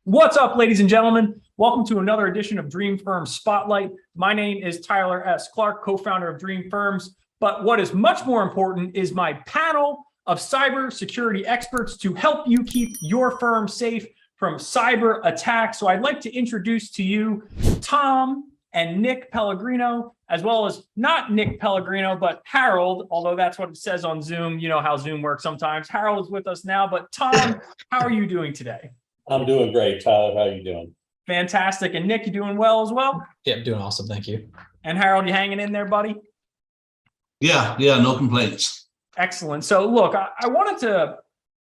What's up, ladies and gentlemen? Welcome to another edition of Dream Firm Spotlight. My name is Tyler S. Clark, co-founder of Dream Firms. But what is much more important is my panel of cybersecurity experts to help you keep your firm safe from cyber attacks. So I'd like to introduce to you Tom and Nick Pellegrino, as well as not Nick Pellegrino, but Harold, although that's what it says on Zoom. You know how Zoom works sometimes. Harold is with us now, but Tom, how are you doing today? I'm doing great, Tyler. How are you doing? Fantastic. And Nick, you doing well as well? Yeah, I'm doing awesome. Thank you. And Harold, you hanging in there, buddy? Yeah, no complaints. Excellent. So look, I wanted to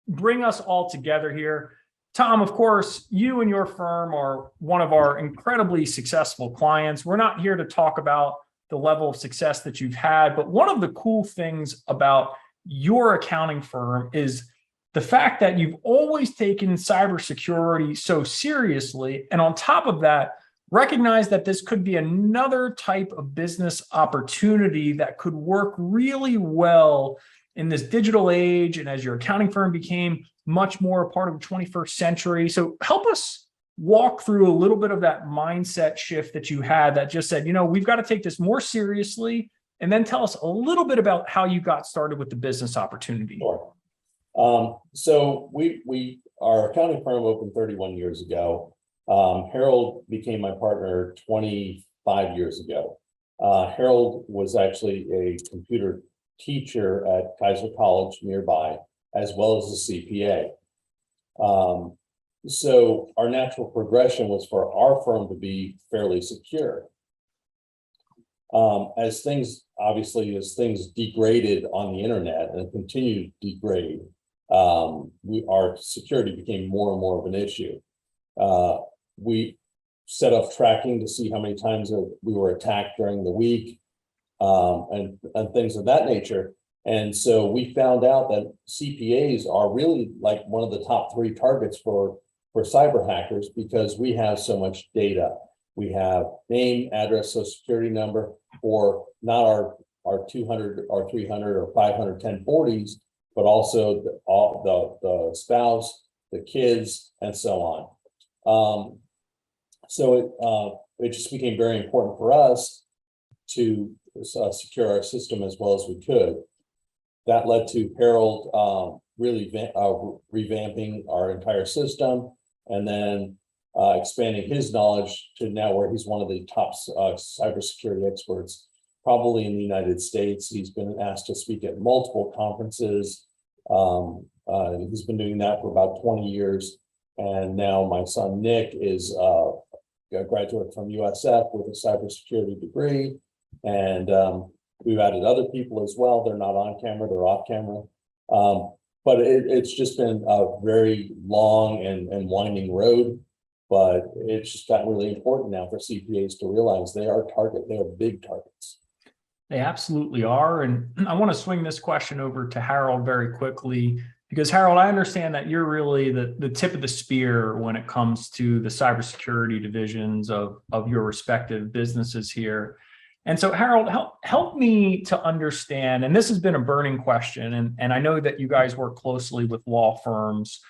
bring us all together here. Tom, of course, you and your firm are one of our incredibly successful clients. We're not here to talk about the level of success that you've had, but one of the cool things about your accounting firm is the fact that you've always taken cybersecurity so seriously. And on top of that, recognize that this could be another type of business opportunity that could work really well in this digital age. And as your accounting firm became much more a part of the 21st century. So help us walk through a little bit of that mindset shift that you had that just said, you know, we've got to take this more seriously. And then tell us a little bit about how you got started with the business opportunity. Sure. So our accounting firm opened 31 years ago. Harold became my partner 25 years ago. Harold was actually a computer teacher at Kaiser College nearby, as well as a CPA. So our natural progression was for our firm to be fairly secure. As things degraded on the internet and continue to degrade, our security became more and more of an issue. We set up tracking to see how many times we were attacked during the week, and things of that nature. And so we found out that CPAs are really like one of the top 3 targets for cyber hackers, because we have so much data. We have name, address, social security number for not our 200 or 300 or 500 1040s, but also the spouse, the kids, and so on. So it just became very important for us to secure our system as well as we could. That led to Harold really revamping our entire system, and then expanding his knowledge to now where he's one of the top cybersecurity experts, probably in the United States. He's been asked to speak at multiple conferences. He's been doing that for about 20 years. And now my son, Nick, is a graduate from USF with a cybersecurity degree. And we've added other people as well. They're not on camera, they're off camera. But it's just been a very long and winding road. But it's just gotten really important now for CPAs to realize they are big targets. They absolutely are. And I want to swing this question over to Harold very quickly, because Harold, I understand that you're really the tip of the spear when it comes to the cybersecurity divisions of your respective businesses here. And so Harold, help me to understand, and this has been a burning question, and I know that you guys work closely with law firms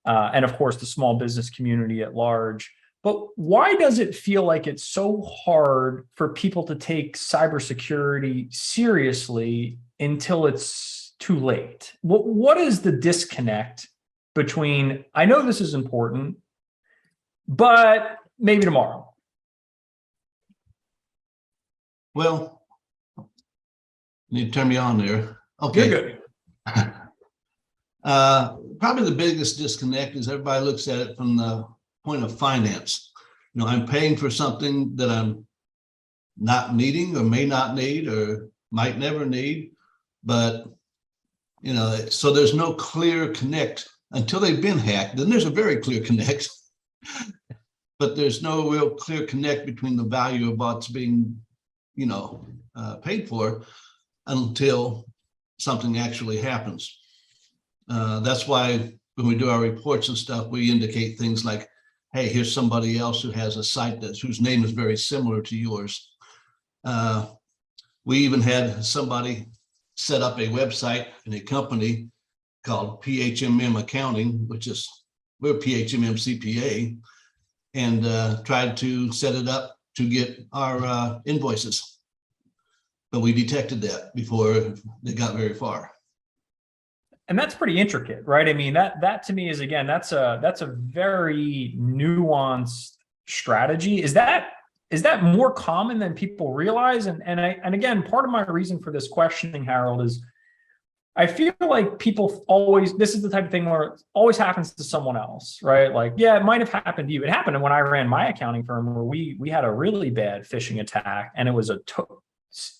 and of course the small business community at large, but why does it feel like it's so hard for people to take cybersecurity seriously until it's too late? What is the disconnect between, I know this is important, but maybe tomorrow? Well, you need to turn me on there. Okay. You're good. Probably the biggest disconnect is everybody looks at it from the point of finance. You know, I'm paying for something that I'm not needing or may not need or might never need, but you know, so there's no clear connect until they've been hacked. Then there's a very clear connect, but there's no real clear connect between the value of what's being, you know, paid for until something actually happens. That's why when we do our reports and stuff, we indicate things like, hey, here's somebody else who has a site whose name is very similar to yours. We even had somebody set up a website in a company called PHMM Accounting, which is, we're PHMM CPA, and tried to set it up to get our invoices. But we detected that before they got very far. And that's pretty intricate, right? I mean, that to me is, again, that's a very nuanced strategy. Is that more common than people realize? And again, part of my reason for this questioning, Harold, is I feel like people always, this is the type of thing where it always happens to someone else, right? Like, yeah, it might have happened to you. It happened when I ran my accounting firm, where we had a really bad phishing attack, and it was a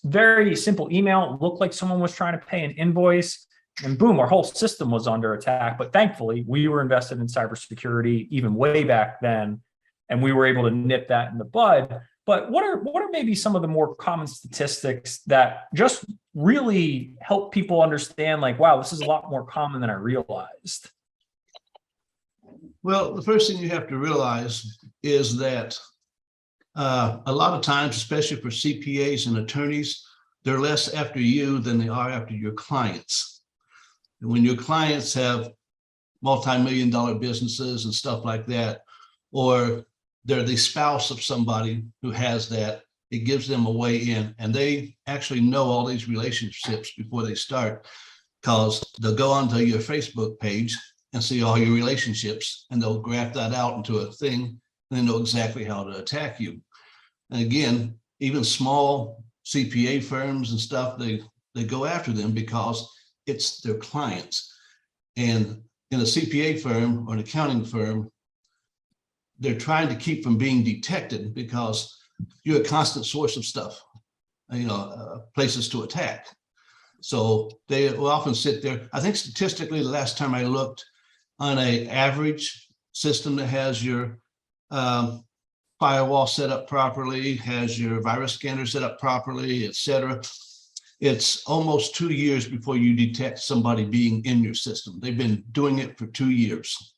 very simple email. It looked like someone was trying to pay an invoice, and boom, our whole system was under attack. But thankfully, we were invested in cybersecurity even way back then, and we were able to nip that in the bud. But what are maybe some of the more common statistics that just really help people understand, like, wow, this is a lot more common than I realized? Well, the first thing you have to realize is that a lot of times, especially for CPAs and attorneys, they're less after you than they are after your clients. And when your clients have multi-million-dollar businesses and stuff like that, or they're the spouse of somebody who has that, it gives them a way in, and they actually know all these relationships before they start, because they'll go onto your Facebook page and see all your relationships, and they'll graph that out into a thing, and they know exactly how to attack you. And again, even small CPA firms and stuff, they go after them because it's their clients. And in a CPA firm or an accounting firm, they're trying to keep from being detected because you're a constant source of stuff, places to attack. So they will often sit there. I think statistically, the last time I looked, on an average system that has your firewall set up properly, has your virus scanner set up properly, et cetera, it's almost 2 years before you detect somebody being in your system. They've been doing it for 2 years.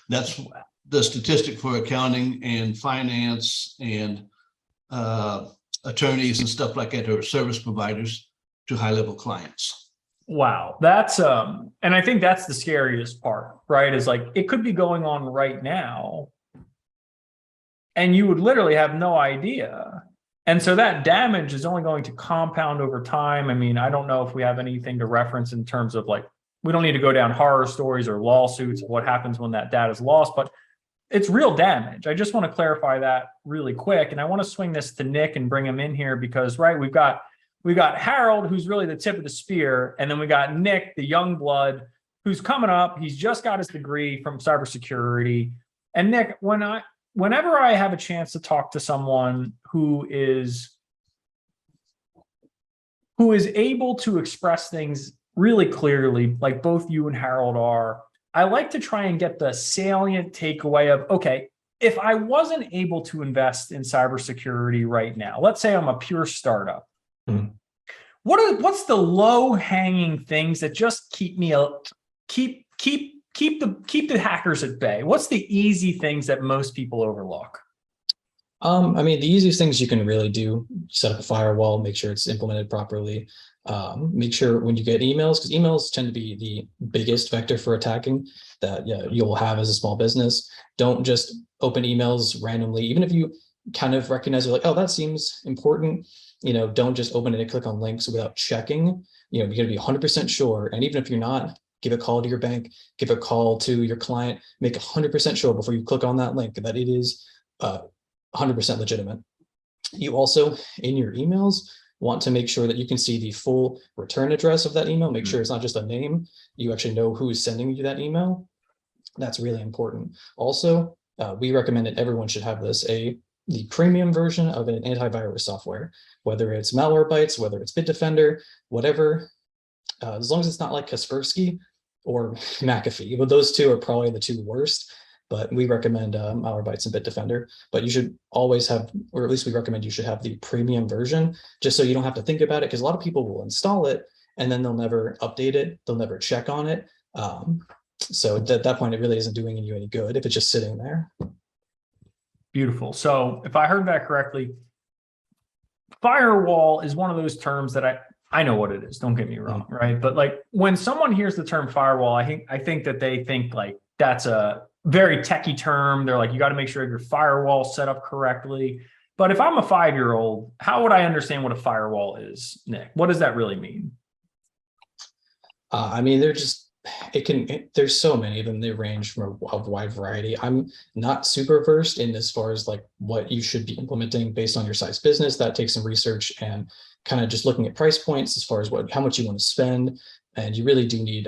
That's the statistic for accounting and finance and attorneys and stuff like that, or service providers to high-level clients. Wow, that's and I think that's the scariest part, right? Is like, it could be going on right now, and you would literally have no idea. And so that damage is only going to compound over time. I mean, I don't know if we have anything to reference in terms of, like, we don't need to go down horror stories or lawsuits of what happens when that data is lost, but it's real damage. I just want to clarify that really quick. And I want to swing this to Nick and bring him in here because, right, we've got Harold, who's really the tip of the spear. And then we got Nick, the young blood, who's coming up. He's just got his degree from cybersecurity. And Nick, whenever I have a chance to talk to someone who is able to express things really clearly, like both you and Harold are, I like to try and get the salient takeaway of, okay, if I wasn't able to invest in cybersecurity right now, let's say I'm a pure startup, what's the low hanging things that just keep the hackers at bay? What's the easy things that most people overlook? I mean, the easiest things you can really do: set up a firewall, make sure it's implemented properly. Make sure when you get emails, because emails tend to be the biggest vector for attacking that you'll have as a small business. Don't just open emails randomly, even if you kind of recognize it, like, oh, that seems important. Don't just open it and click on links without checking. You're going to be 100% sure. And even if you're not, give a call to your bank, give a call to your client, make 100% sure before you click on that link that it is 100% legitimate. You also, in your emails, want to make sure that you can see the full return address of that email. Make sure it's not just a name. You actually know who is sending you that email. That's really important. Also, we recommend that everyone should have this, the premium version of an antivirus software, whether it's Malwarebytes, whether it's Bitdefender, whatever, as long as it's not like Kaspersky or McAfee. But those two are probably the two worst. But we recommend Malwarebytes and Bitdefender. But you should always have, or at least we recommend you should have the premium version, just so you don't have to think about it, because a lot of people will install it and then they'll never update it. They'll never check on it. So at that point, it really isn't doing you any good if it's just sitting there. Beautiful. So if I heard that correctly, firewall is one of those terms that I know what it is. Don't get me wrong, right? But like, when someone hears the term firewall, I think that they think like that's a very techie term. They're like, you got to make sure your firewall set up correctly. But if I'm a 5-year-old, how would I understand what a firewall is, Nick? What does that really mean? I mean, there's so many of them. They range from a wide variety. I'm not super versed in as far as like what you should be implementing based on your size business. That takes some research and kind of just looking at price points as far as how much you want to spend. And you really do need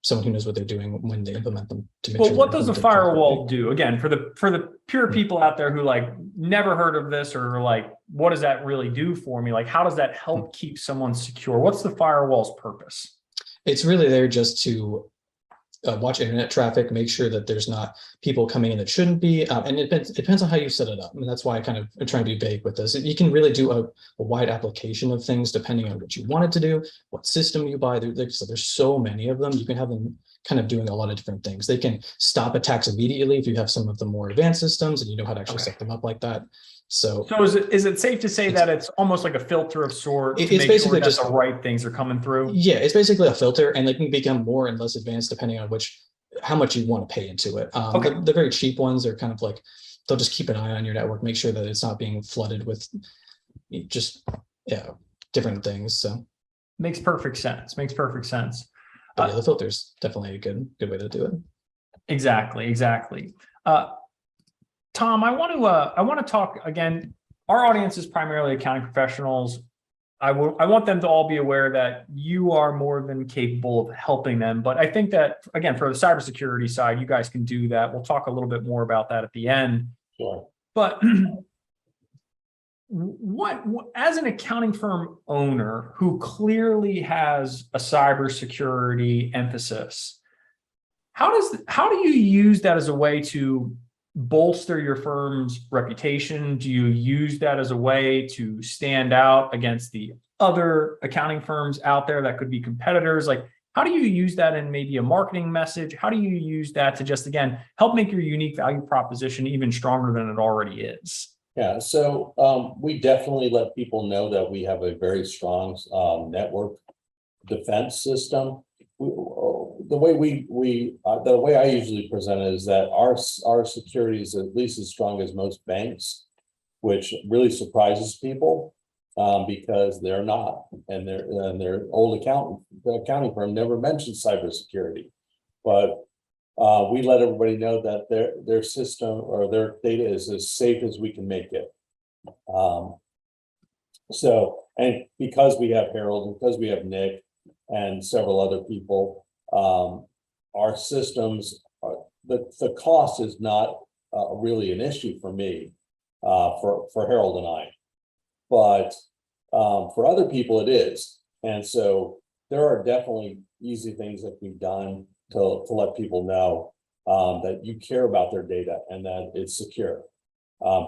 someone who knows what they're doing when they implement them to make Well, sure. what does a firewall properly. do? Again, for the pure people out there who like never heard of this, or like, what does that really do for me? Like, how does that help keep someone secure? What's the firewall's purpose? It's really there just to watch internet traffic, make sure that there's not people coming in that shouldn't be. And it depends on how you set it up. And that's why I kind of am trying to be vague with this. You can really do a wide application of things depending on what you want it to do, what system you buy. So there's so many of them. You can have them kind of doing a lot of different things. They can stop attacks immediately if you have some of the more advanced systems and you know how to actually set them up like that. So is it safe to say that it's almost like a filter of sorts? It's basically just the right things are coming through. Yeah, it's basically a filter, and they can become more and less advanced depending on how much you want to pay into it. The very cheap ones are kind of like, they'll just keep an eye on your network, make sure that it's not being flooded with just different things. So makes perfect sense. but yeah, the filter's definitely a good way to do it. Exactly. Tom, I want to talk again. Our audience is primarily accounting professionals. I want them to all be aware that you are more than capable of helping them. But I think that, again, for the cybersecurity side, you guys can do that. We'll talk a little bit more about that at the end. Sure. But what as an accounting firm owner who clearly has a cybersecurity emphasis, how do you use that as a way to bolster your firm's reputation? Do you use that as a way to stand out against the other accounting firms out there that could be competitors? Like, how do you use that in maybe a marketing message? How do you use that to just, again, help make your unique value proposition even stronger than it already is? Yeah, so we definitely let people know that we have a very strong network defense system. The way I usually present it is that our security is at least as strong as most banks, which really surprises people because they're not, and their old accounting firm never mentioned cybersecurity, but we let everybody know that their system or their data is as safe as we can make it. And because we have Harold, and because we have Nick and several other people, our systems, the cost is not really an issue for me, for Harold and I, but for other people it is. And so there are definitely easy things that we've done to let people know that you care about their data and that it's secure,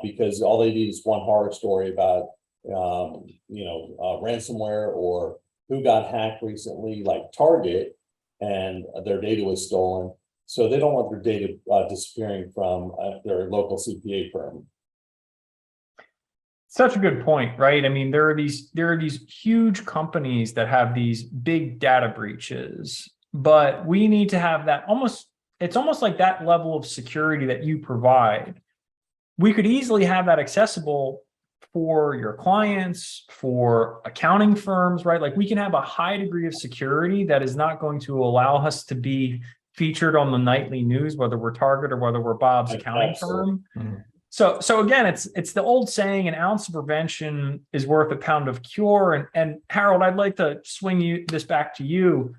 because all they need is one horror story about ransomware or who got hacked recently, like Target, and their data was stolen. So they don't want their data disappearing from their local CPA firm. Such a good point, right? I mean, there are these huge companies that have these big data breaches, but we need to have that it's almost like that level of security that you provide. We could easily have that accessible for your clients, for accounting firms, right? Like, we can have a high degree of security that is not going to allow us to be featured on the nightly news, whether we're Target or whether we're Bob's accounting firm. Mm-hmm. So again, it's the old saying, an ounce of prevention is worth a pound of cure. And Harold, I'd like to swing this back to you.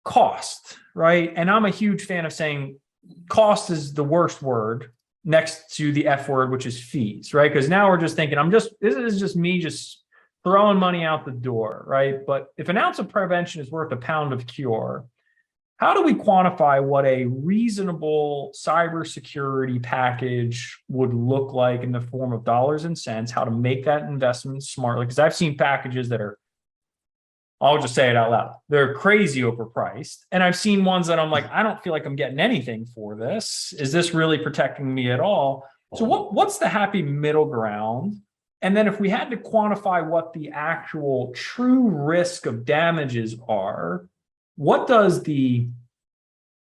Cost, right? And I'm a huge fan of saying cost is the worst word next to the F word, which is fees, right? Because now we're just thinking, this is just me just throwing money out the door, right? But if an ounce of prevention is worth a pound of cure, how do we quantify what a reasonable cybersecurity package would look like in the form of dollars and cents, how to make that investment smartly? Because I've seen packages that are, I'll just say it out loud, they're crazy overpriced. And I've seen ones that I'm like, I don't feel like I'm getting anything for this. Is this really protecting me at all? So what's the happy middle ground? And then if we had to quantify what the actual true risk of damages are, what does the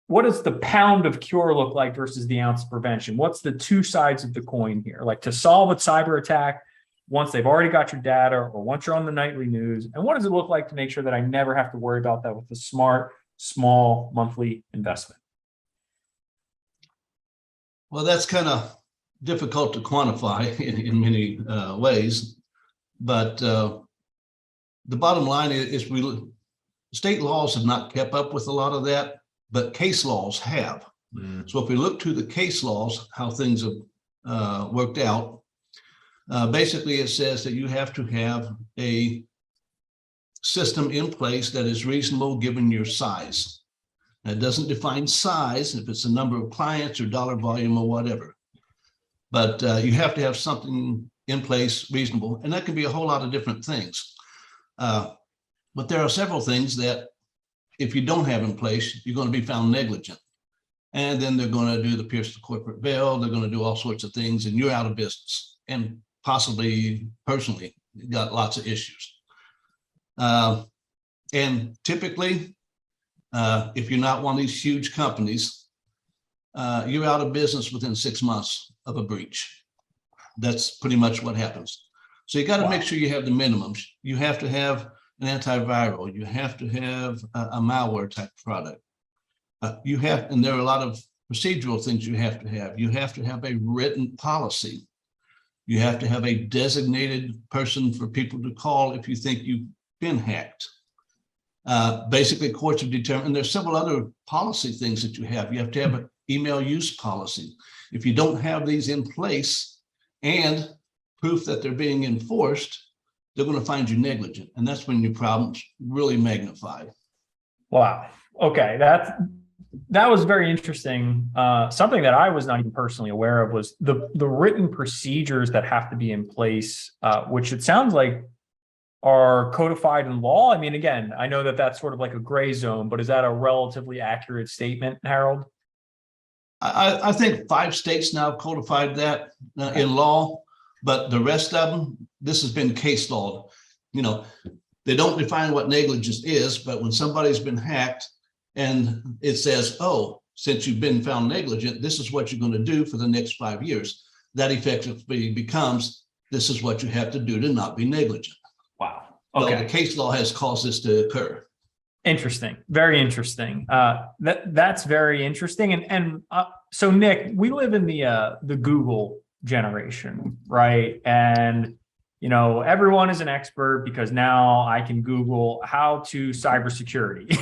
what does the pound of cure look like versus the ounce of prevention? What's the two sides of the coin here? Like to solve a cyber attack, once they've already got your data or once you're on the nightly news, and what does it look like to make sure that I never have to worry about that with a smart, small monthly investment? Well, that's kind of difficult to quantify in many ways, but the bottom line is state laws have not kept up with a lot of that, but case laws have. So if we look to the case laws, how things have worked out, basically it says that you have to have a system in place that is reasonable given your size. Now, it doesn't define size, if it's a number of clients or dollar volume or whatever, but you have to have something in place reasonable, and that can be a whole lot of different things. But there are several things that if you don't have in place, you're going to be found negligent. And then they're going to do the pierce the corporate veil. They're going to do all sorts of things, and you're out of business. And possibly personally, you got lots of issues. And typically, if you're not one of these huge companies, you're out of business within 6 months of a breach. That's pretty much what happens. So you got to make sure you have the minimums. You have to have an antiviral. You have to have a malware type product. And there are a lot of procedural things you have to have. You have to have a written policy. You have to have a designated person for people to call if you think you've been hacked. Basically, courts have determined, and there's several other policy things that you have. You have to have an email use policy. If you don't have these in place and proof that they're being enforced, they're going to find you negligent. And that's when your problems really magnify. Wow. Okay. That was very interesting. Something that I was not even personally aware of was the written procedures that have to be in place, which it sounds like are codified in law. I mean, again, I know that that's sort of like a gray zone, but is that a relatively accurate statement, Harold? I think 5 states now have codified that in law, but the rest of them, this has been case law. You know, they don't define what negligence is, but when somebody's been hacked and it says, oh, since you've been found negligent, this is what you're going to do for the next 5 years. That effectively becomes, this is what you have to do to not be negligent. Wow. Okay. So the case law has caused this to occur. Interesting. Very interesting. That's very interesting. And so Nick, we live in the Google generation, right? And you know, everyone is an expert because now I can Google how to cybersecurity.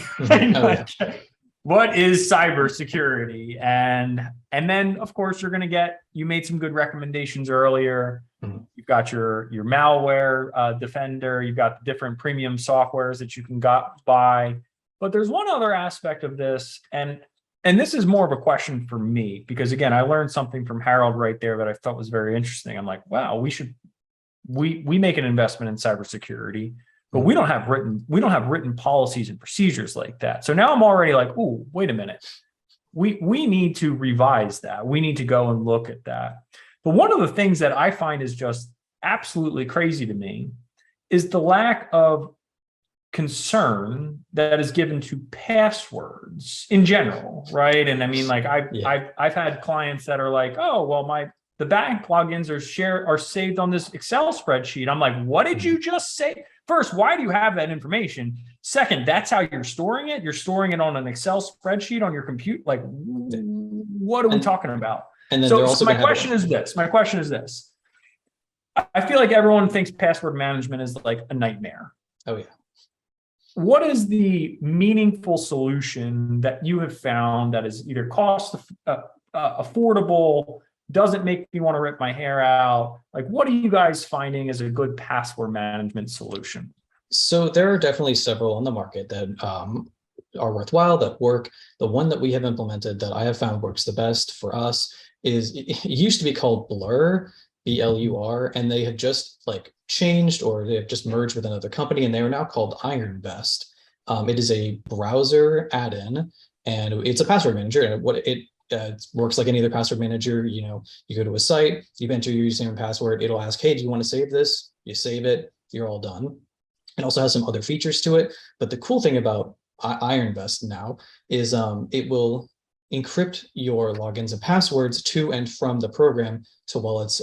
What is cybersecurity? And then of course you're going to you made some good recommendations earlier. You've got your malware defender, you've got the different premium softwares that you can buy. But there's one other aspect of this, and this is more of a question for me, because again, I learned something from Harold right there that I thought was very interesting. I'm like, wow, we make an investment in cybersecurity, but we don't have written policies and procedures like that. So now I'm already like, oh, wait a minute. We need to revise that. We need to go and look at that. But one of the things that I find is just absolutely crazy to me is the lack of concern that is given to passwords in general, right? And I mean, like I've had clients that are like, oh, well, the bank logins are saved on this Excel spreadsheet. I'm like, what did you just say? First, why do you have that information? Second, that's how you're storing it. You're storing it on an Excel spreadsheet on your computer. Like, what are we talking about? And then So my question is this. I feel like everyone thinks password management is like a nightmare. Oh, yeah. What is the meaningful solution that you have found that is either cost affordable, doesn't make me want to rip my hair out? Like, what are you guys finding as a good password management solution? So there are definitely several on the market that are worthwhile, that work. The one that we have implemented that I have found works the best for us is, it used to be called Blur, BLUR, and they have just like changed, or they have just merged with another company, and they are now called IronVest. It is a browser add-in, and it's a password manager. And what it works like any other password manager. You know, you go to a site, you enter your username and password, it'll ask, hey, do you want to save this? You save it, you're all done. It also has some other features to it. But the cool thing about IronVest now is it will encrypt your logins and passwords to and from the program to while it's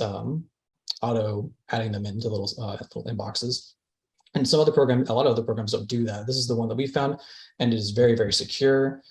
auto adding them into little inboxes. And a lot of other programs don't do that. This is the one that we found, and it is very, very secure.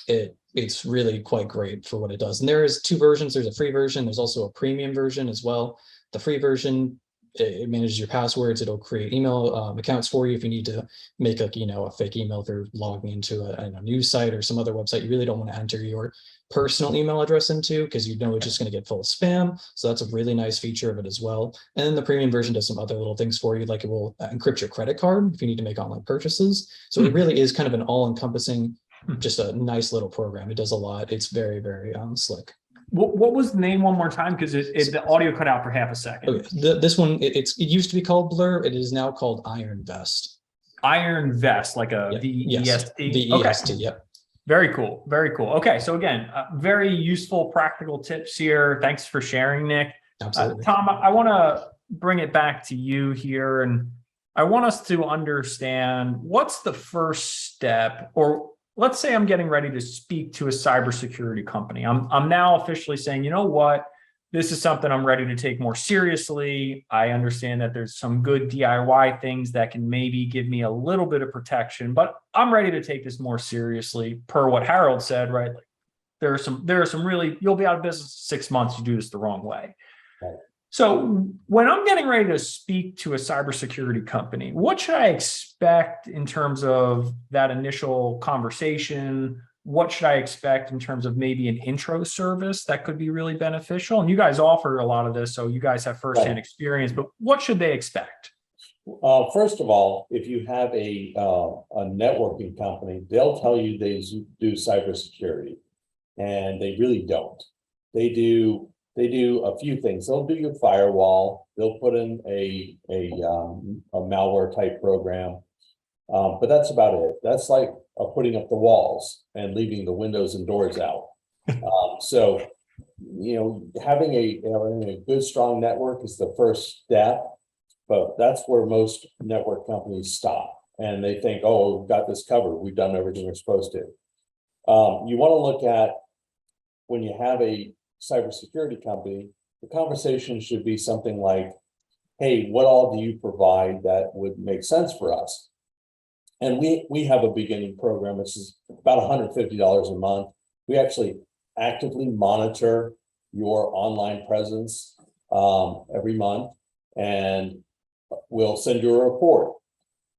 It's really quite great for what it does. And there is two versions. There's a free version. There's also a premium version as well. The free version, it manages your passwords. It'll create email accounts for you if you need to make a fake email if you're logging into a news site or some other website you really don't want to enter your personal email address into, because it's just going to get full of spam. So that's a really nice feature of it as well. And then the premium version does some other little things for you, like it will encrypt your credit card if you need to make online purchases. So it really is kind of an all-encompassing, just a nice little program. It does a lot. It's very, very slick. What was the name one more time? Because the audio cut out for half a second. Okay. This one, it used to be called Blur. It is now called Iron Vest. Iron Vest, like a V-E-S-T? V-E-S-T, yep. Very cool. Very cool. Okay. So again, very useful, practical tips here. Thanks for sharing, Nick. Absolutely. Tom, I want to bring it back to you here. And I want us to understand what's the first step, or let's say I'm getting ready to speak to a cybersecurity company. I'm now officially saying, you know what? This is something I'm ready to take more seriously. I understand that there's some good DIY things that can maybe give me a little bit of protection, but I'm ready to take this more seriously, per what Harold said, right? Like there are some really, you'll be out of business in 6 months, you do this the wrong way. Right. So when I'm getting ready to speak to a cybersecurity company, what should I expect in terms of that initial conversation? What should I expect in terms of maybe an intro service that could be really beneficial? And you guys offer a lot of this, so you guys have firsthand experience, but what should they expect? First of all, if you have a networking company, they'll tell you they do cybersecurity, and they really don't. They do a few things. They'll do your firewall. They'll put in a malware type program, but that's about it. That's like putting up the walls and leaving the windows and doors out. So, having a good, strong network is the first step, but that's where most network companies stop, and they think, oh, we've got this covered. We've done everything we're supposed to. You want to look at, when you have a cybersecurity company, the conversation should be something like, hey, what all do you provide that would make sense for us? And we have a beginning program, which is about $150 a month. We actually actively monitor your online presence every month, and we'll send you a report.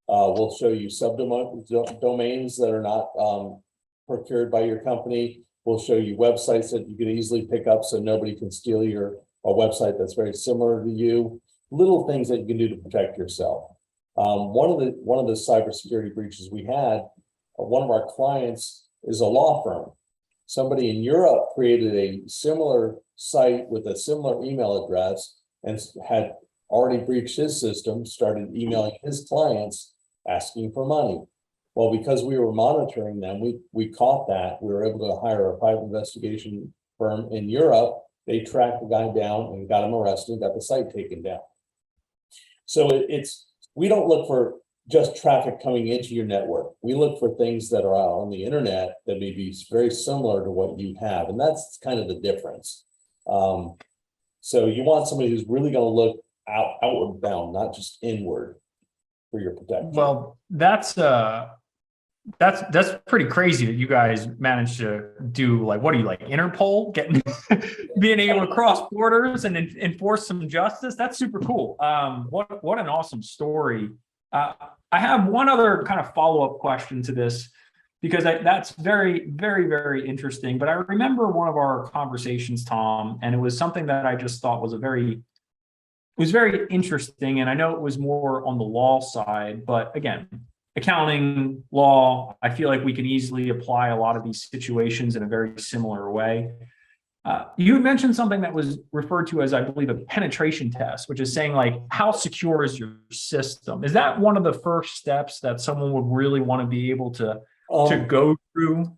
We'll show you subdomains that are not procured by your company. We'll show you websites that you can easily pick up so nobody can steal a website that's very similar to you. Little things that you can do to protect yourself. One of the cybersecurity breaches we had, one of our clients is a law firm. Somebody in Europe created a similar site with a similar email address and had already breached his system, started emailing his clients asking for money. Well, because we were monitoring them, we caught that. We were able to hire a private investigation firm in Europe. They tracked the guy down and got him arrested, got the site taken down. So we don't look for just traffic coming into your network. We look for things that are out on the internet that may be very similar to what you have. And that's kind of the difference. So you want somebody who's really going to look outward bound, not just inward, for your protection. Well, that's pretty crazy that you guys managed to do, like, what are you, like Interpol, being able to cross borders and enforce some justice? That's super cool. What an awesome story. I have one other kind of follow-up question to this, because that's very, very, very interesting. But I remember one of our conversations, Tom, and it was something that I just thought was very interesting. And I know it was more on the law side, but again, accounting, law, I feel like we can easily apply a lot of these situations in a very similar way. You had mentioned something that was referred to as, I believe, a penetration test, which is saying, like, how secure is your system? Is that one of the first steps that someone would really want to be able to go through?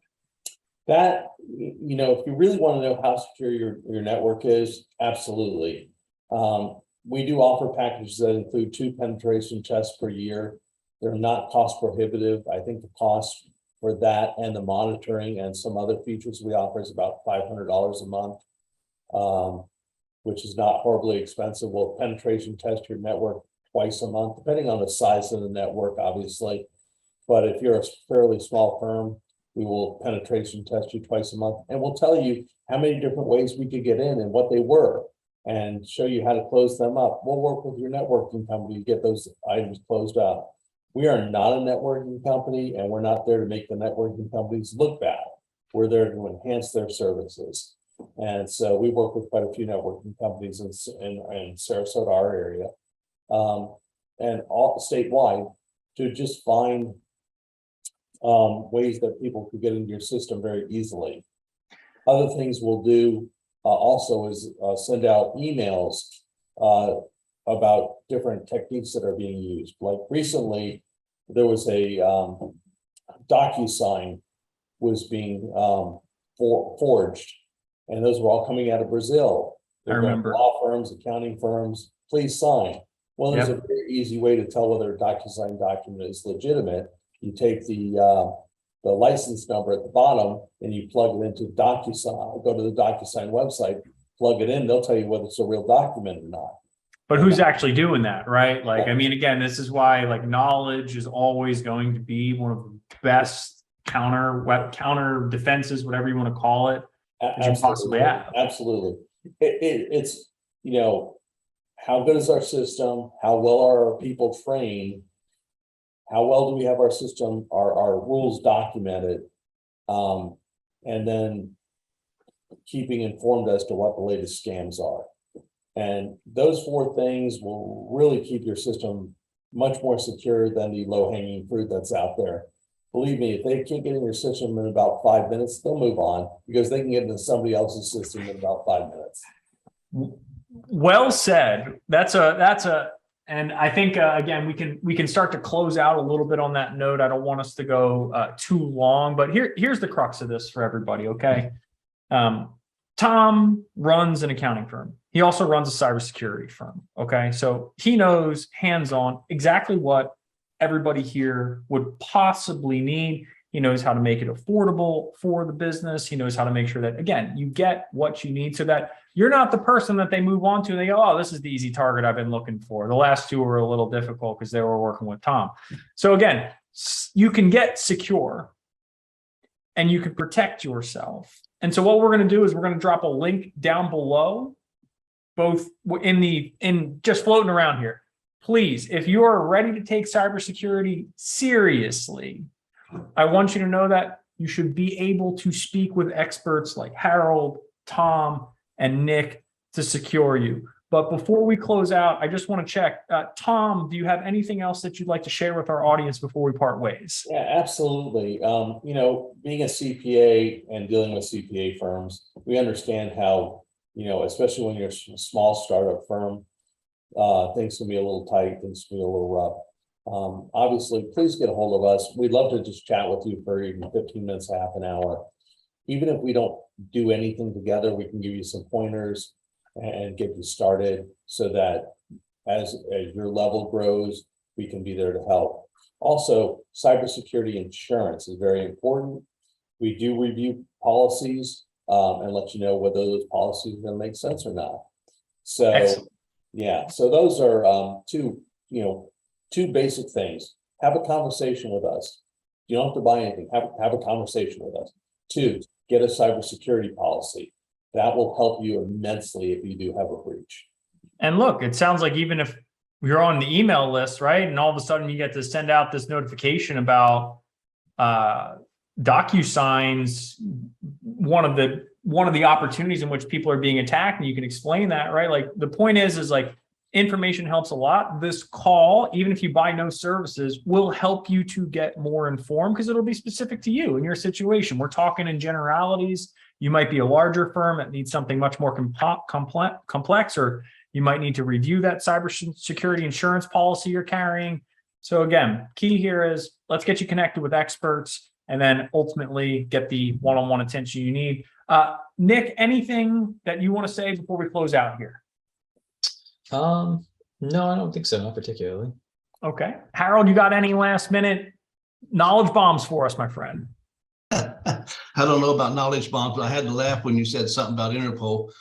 That, if you really want to know how secure your network is, absolutely. We do offer packages that include 2 penetration tests per year. They're not cost prohibitive. I think the cost for that and the monitoring and some other features we offer is about $500 a month, which is not horribly expensive. We'll penetration test your network twice a month, depending on the size of the network, obviously. But if you're a fairly small firm, we will penetration test you twice a month, and we'll tell you how many different ways we could get in and what they were, and show you how to close them up. We'll work with your networking company to get those items closed up. We are not a networking company, and we're not there to make the networking companies look bad. We're there to enhance their services. And so we work with quite a few networking companies in Sarasota, our area, and all statewide, to just find ways that people could get into your system very easily. Other things we'll do also is send out emails about different techniques that are being used. Like recently, there was a DocuSign was being forged, and those were all coming out of Brazil. I remember. Law firms, accounting firms, please sign. Well, there's a very easy way to tell whether a DocuSign document is legitimate. You take the license number at the bottom and you plug it into DocuSign. Go to the DocuSign website, plug it in. They'll tell you whether it's a real document or not. But who's actually doing that, right? Like, I mean, again, this is why like knowledge is always going to be one of the best counter defenses, whatever you want to call it, that you possibly have. Absolutely. It's, you know, how good is our system? How well are our people trained? How well do we have our system, our rules documented? And then keeping informed as to what the latest scams are. And those four things will really keep your system much more secure than the low-hanging fruit that's out there. Believe me, if they can't get in your system in about 5 minutes, they'll move on because they can get into somebody else's system in about 5 minutes. Well said. And I think again we can start to close out a little bit on that note. I don't want us to go too long, but here's the crux of this for everybody. Okay, Tom runs an accounting firm. He also runs a cybersecurity firm. Okay, so he knows hands-on exactly what everybody here would possibly need. He knows how to make it affordable for the business. He knows how to make sure that, again, you get what you need so that you're not the person that they move on to and they go, oh, this is the easy target I've been looking for. The last two were a little difficult because they were working with Tom. So again, you can get secure and you can protect yourself. And so what we're going to do is we're going to drop a link down below, both in just floating around here. Please, if you are ready to take cybersecurity seriously, I want you to know that you should be able to speak with experts like Harold, Tom, and Nick to secure you. But before we close out, I just want to check. Tom, do you have anything else that you'd like to share with our audience before we part ways? Yeah, absolutely. You know, being a CPA and dealing with CPA firms, we understand how, you know, especially when you're a small startup firm, things can be a little tight, things can be a little rough. Obviously, please get a hold of us. We'd love to just chat with you for even 15 minutes, half an hour. Even if we don't do anything together, we can give you some pointers and get you started so that as your level grows, we can be there to help. Also, cybersecurity insurance is very important. We do review policies and let you know whether those policies are going to make sense or not. So, excellent. Yeah, so those are two basic things. Have a conversation with us. You don't have to buy anything. Have a conversation with us. 2, get a cybersecurity policy. That will help you immensely if you do have a breach. And look, it sounds like even if you're on the email list, right, and all of a sudden you get to send out this notification about DocuSigns, one of the opportunities in which people are being attacked, and you can explain that, right? Like the point is like information helps a lot. This call, even if you buy no services, will help you to get more informed because it'll be specific to you and your situation. We're talking in generalities. You might be a larger firm that needs something much more complex, or you might need to review that cybersecurity insurance policy you're carrying. So again, key here is let's get you connected with experts and then ultimately get the one-on-one attention you need. Nick, anything that you want to say before we close out here? No, I don't think so, not particularly. Okay. Harold, you got any last minute knowledge bombs for us, my friend. I don't know about knowledge bombs, but I had to laugh when you said something about Interpol.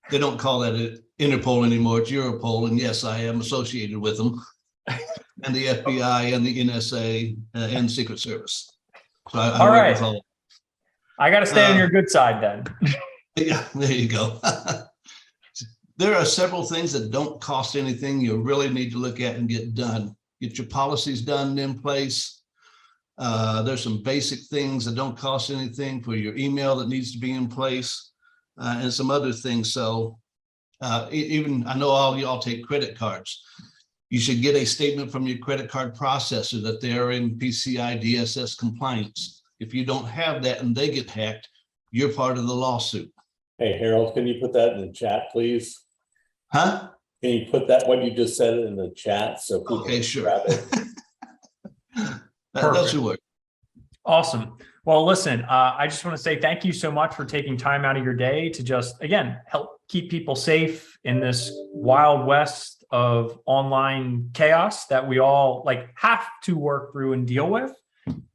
They don't call that Interpol anymore. It's Europol. And yes, I am associated with them and the FBI and the NSA and Secret Service. So I All work right. with all. I got to stay on your good side then. Yeah, there you go. There are several things that don't cost anything you really need to look at and get done. Get your policies done in place. There's some basic things that don't cost anything for your email that needs to be in place, and some other things. So even I know all y'all take credit cards. You should get a statement from your credit card processor that they're in PCI DSS compliance. If you don't have that and they get hacked, you're part of the lawsuit. Hey, Harold, can you put that in the chat, please? Huh? Can you put that, what you just said in the chat so people Okay, can sure. grab it? That should work. Awesome. Well, listen, I just want to say thank you so much for taking time out of your day to just, again, help keep people safe in this wild west of online chaos that we all have to work through and deal with.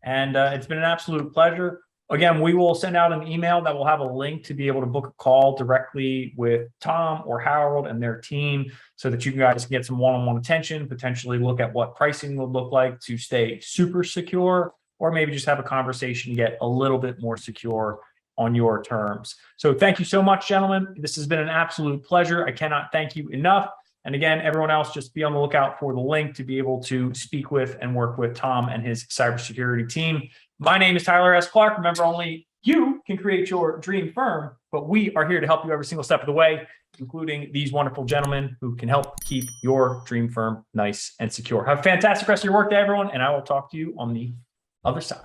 And it's been an absolute pleasure. Again, we will send out an email that will have a link to be able to book a call directly with Tom or Harold and their team so that you guys can get some one-on-one attention, potentially look at what pricing would look like to stay super secure, or maybe just have a conversation to get a little bit more secure on your terms. So thank you so much, gentlemen. This has been an absolute pleasure. I cannot thank you enough. And again, everyone else, just be on the lookout for the link to be able to speak with and work with Tom and his cybersecurity team. My name is Tyler S. Clark. Remember, only you can create your dream firm, but we are here to help you every single step of the way, including these wonderful gentlemen who can help keep your dream firm nice and secure. Have a fantastic rest of your workday, everyone, and I will talk to you on the other side.